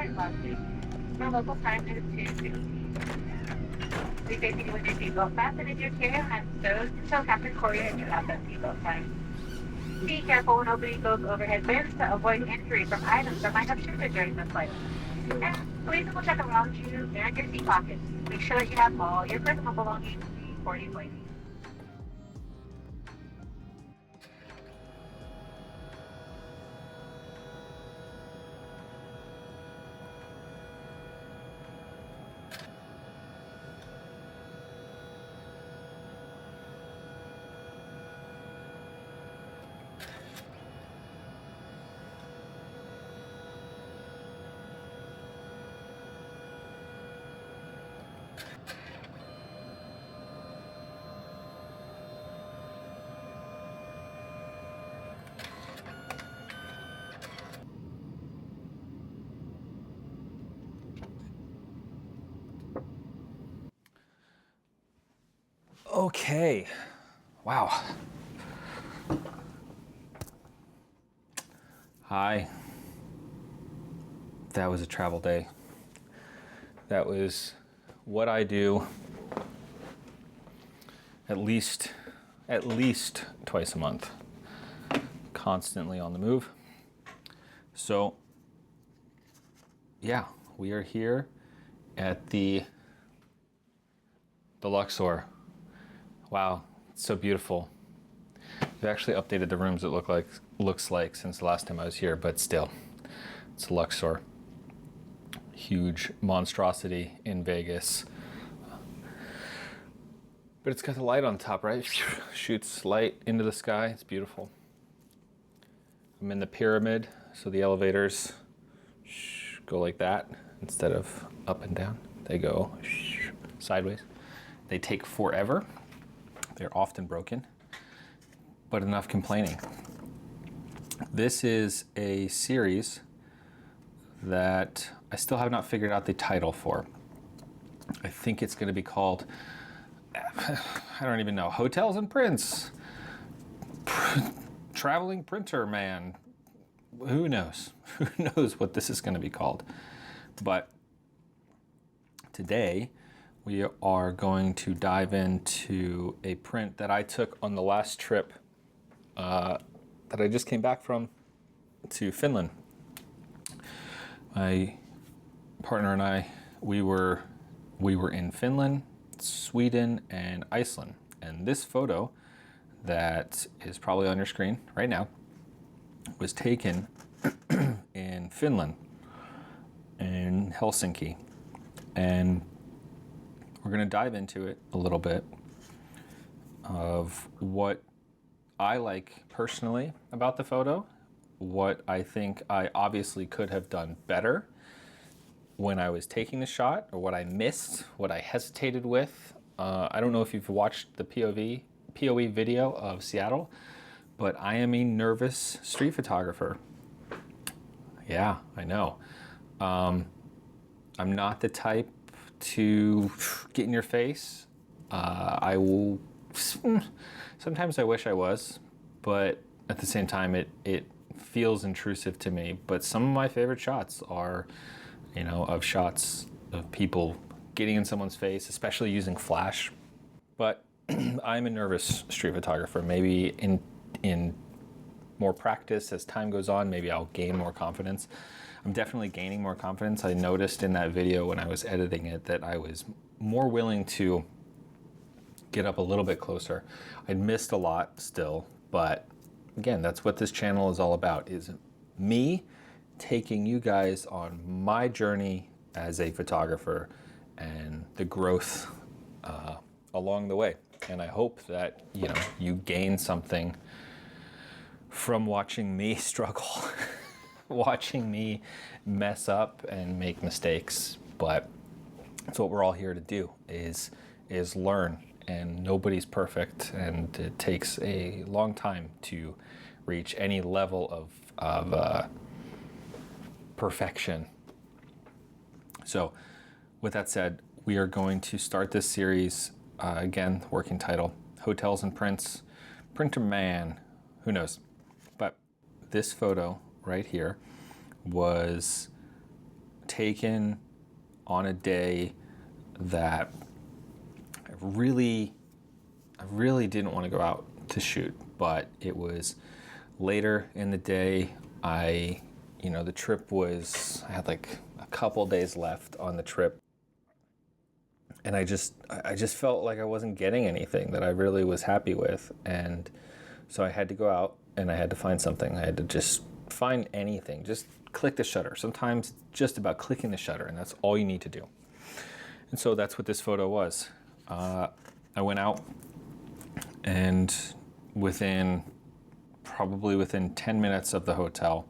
arrived last week. For local time is 2:16. Please safety with your seatbelt fastened in your chair and stowed until Captain Corey and you have that seatbelt sign. Be careful when opening those overhead bins to avoid injury from items that might have shifted during the flight. And please will check around you and your seat pockets. Make sure that you have all your personal belongings before you leave. Okay, wow. Hi. That was a travel day. That was what I do at least twice a month, constantly on the move. So yeah, we are here at the Luxor. Wow, it's so beautiful. They've actually updated the rooms, it looks like since the last time I was here, but still, it's Luxor. Huge monstrosity in Vegas. But it's got the light on top, right? Shoots light into the sky, it's beautiful. I'm in the pyramid, so the elevators go like that instead of up and down. They go sideways. They take forever. They're often broken, but enough complaining. This is a series that I still have not figured out the title for. I think it's going to be called, I don't even know, Hotels and Prints, Traveling Printer Man. Who knows? Who knows what this is going to be called? But today, we are going to dive into a print that I took on the last trip that I just came back from to Finland. My partner and I, we were in Finland, Sweden, and Iceland. And this photo that is probably on your screen right now was taken in Finland, in Helsinki. And we're going to dive into it a little bit of what I like personally about the photo, what I think I obviously could have done better when I was taking the shot, or what I missed, what I hesitated with. I don't know if you've watched the POV video of Seattle, but I am a nervous street photographer. Yeah, I know. I'm not the type to get in your face. I will, sometimes I wish I was, but at the same time it feels intrusive to me. But some of my favorite shots are, of shots of people getting in someone's face, especially using flash. But I'm a nervous street photographer. Maybe in more practice as time goes on, maybe I'll gain more confidence. I'm definitely gaining more confidence. I noticed in that video when I was editing it that I was more willing to get up a little bit closer. I'd missed a lot still, but again, that's what this channel is all about, is me taking you guys on my journey as a photographer and the growth along the way. And I hope that you gain something from watching me struggle. Watching me mess up and make mistakes. But that's what we're all here to do, is learn. And nobody's perfect, and it takes a long time to reach any level of perfection. So with that said, we are going to start this series, again, working title, Hotels and Prints, Printer Man, who knows. But this photo right here was taken on a day that I really didn't want to go out to shoot, but it was later in the day. The trip I had like a couple days left on the trip, and I just felt like I wasn't getting anything that I really was happy with, and so I had to go out and I had to find something. I had to just find anything, just click the shutter. Sometimes it's just about clicking the shutter, and that's all you need to do. And so that's what this photo was. I went out, and probably within 10 minutes of the hotel,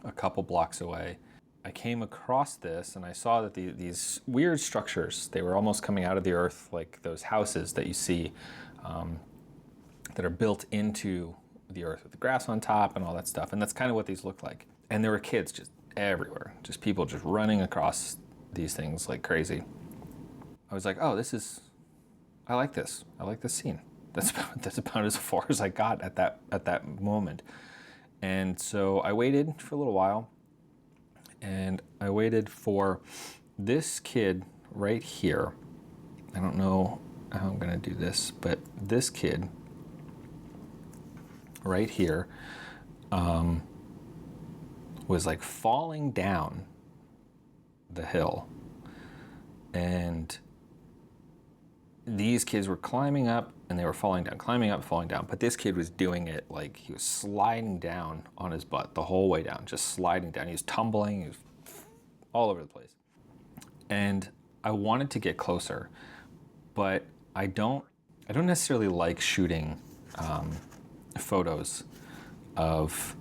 a couple blocks away, I came across this, and I saw that these weird structures, they were almost coming out of the earth, like those houses that you see that are built into the earth with the grass on top and all that stuff. And that's kind of what these look like. And there were kids just everywhere, just people just running across these things like crazy. I was like, oh, I like this. I like this scene. That's about as far as I got at that moment. And so I waited for a little while, and I waited for this kid right here. I don't know how I'm gonna do this, but this kid right here was like falling down the hill, and these kids were climbing up and they were falling down, climbing up, falling down. But this kid was doing it like he was sliding down on his butt the whole way down, just sliding down. He was tumbling, he was all over the place. And I wanted to get closer, but I don't necessarily like shooting photos of,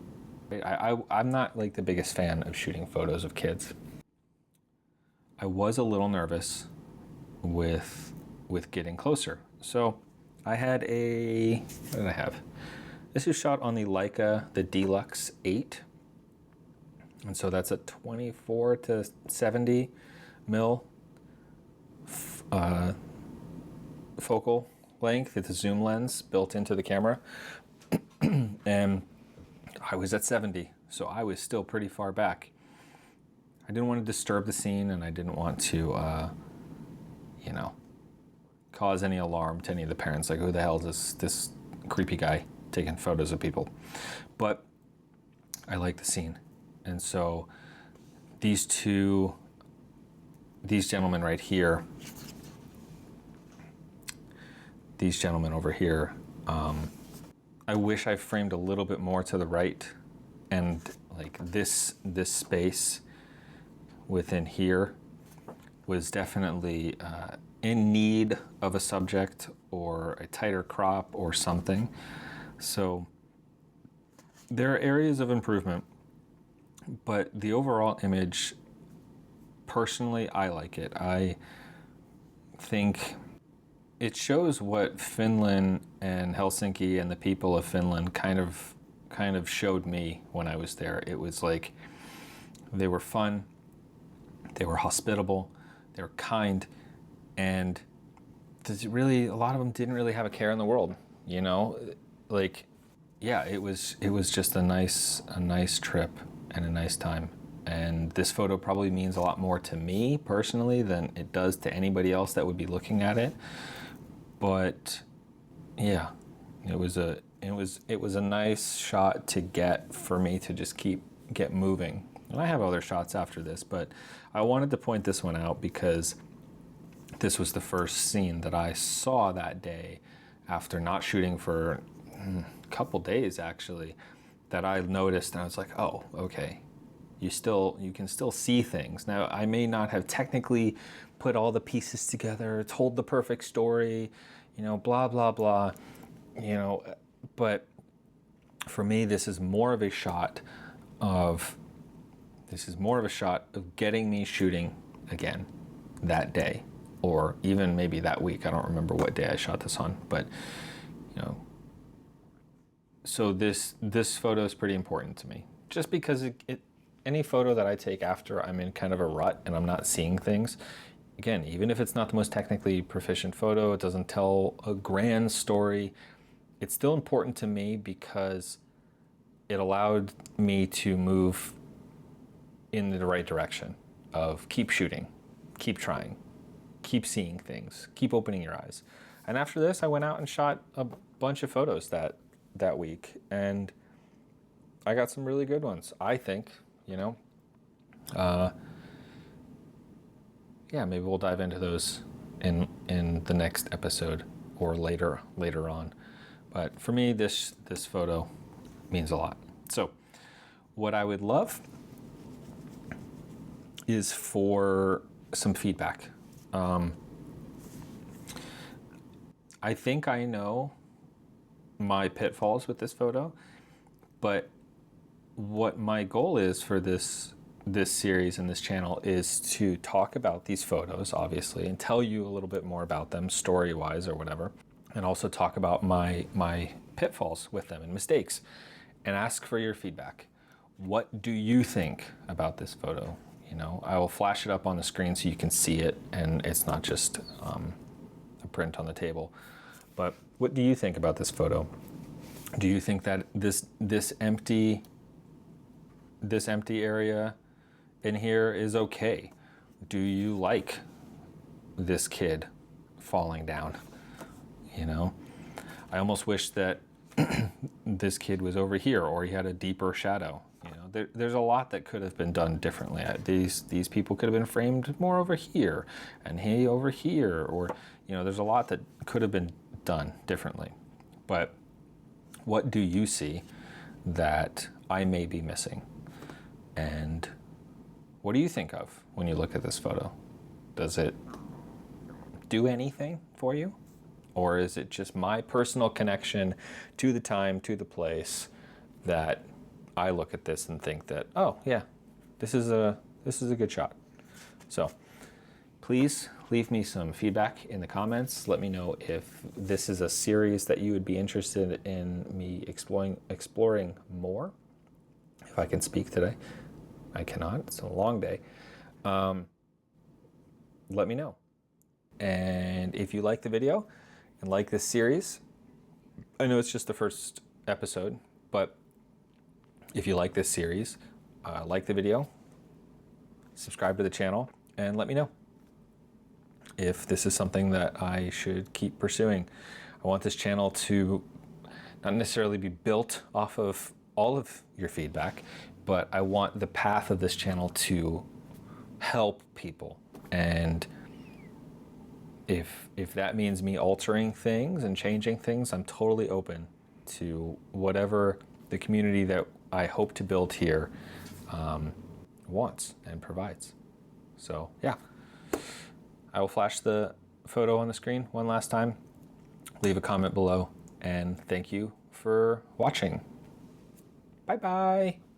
I'm not like the biggest fan of shooting photos of kids. I was a little nervous with getting closer. So I had what did I have? This is shot on the Leica, the Deluxe 8. And so that's a 24 to 70 mil focal length. It's a zoom lens built into the camera. And I was at 70, so I was still pretty far back. I didn't want to disturb the scene, and I didn't want to, cause any alarm to any of the parents. Like, who the hell is this creepy guy taking photos of people? But I like the scene. And so these gentlemen right here, these gentlemen over here, I wish I framed a little bit more to the right, and like this space within here was definitely in need of a subject or a tighter crop or something. So there are areas of improvement, but the overall image, personally, I like it. I think it shows what Finland and Helsinki and the people of Finland kind of showed me when I was there. It was like they were fun, they were hospitable, they were kind, and a lot of them didn't really have a care in the world, Like, yeah, it was just a nice trip and a nice time. And this photo probably means a lot more to me personally than it does to anybody else that would be looking at it. But yeah, it was a nice shot to get for me to just get moving. And I have other shots after this, but I wanted to point this one out because this was the first scene that I saw that day after not shooting for a couple days actually, that I noticed, and I was like, oh, okay. You can still see things. Now, I may not have technically put all the pieces together, told the perfect story, blah, blah, blah, but for me, this is more of a shot of getting me shooting again that day, or even maybe that week. I don't remember what day I shot this on, but, so this photo is pretty important to me, just because any photo that I take after I'm in kind of a rut and I'm not seeing things, again, even if it's not the most technically proficient photo, it doesn't tell a grand story, it's still important to me because it allowed me to move in the right direction. of keep shooting, keep trying, keep seeing things, keep opening your eyes. And after this, I went out and shot a bunch of photos that week, and I got some really good ones, I think, you know. Yeah, maybe we'll dive into those in the next episode or later on. But for me, this photo means a lot. So what I would love is for some feedback. I think I know my pitfalls with this photo, but what my goal is for this series and this channel is to talk about these photos, obviously, and tell you a little bit more about them story-wise or whatever, and also talk about my pitfalls with them and mistakes, and ask for your feedback. What do you think about this photo? You know, I will flash it up on the screen so you can see it, and it's not just a print on the table. But what do you think about this photo? Do you think that this empty area in here is okay? Do you like this kid falling down? You know, I almost wish that this kid was over here, or he had a deeper shadow. You know, there's a lot that could have been done differently. These people could have been framed more over here, and he over here, or, you know, there's a lot that could have been done differently. But what do you see that I may be missing? And what do you think of when you look at this photo? Does it do anything for you? Or is it just my personal connection to the time, to the place, that I look at this and think that, oh yeah, this is a good shot? So please leave me some feedback in the comments. Let me know if this is a series that you would be interested in me exploring more. If I can speak today. I cannot, it's a long day. Let me know. And if you like the video and like this series, I know it's just the first episode, but if you like this series, like the video, subscribe to the channel, and let me know if this is something that I should keep pursuing. I want this channel to not necessarily be built off of all of your feedback, but I want the path of this channel to help people. And if that means me altering things and changing things, I'm totally open to whatever the community that I hope to build here wants and provides. So yeah, I will flash the photo on the screen one last time. Leave a comment below, and thank you for watching. Bye-bye.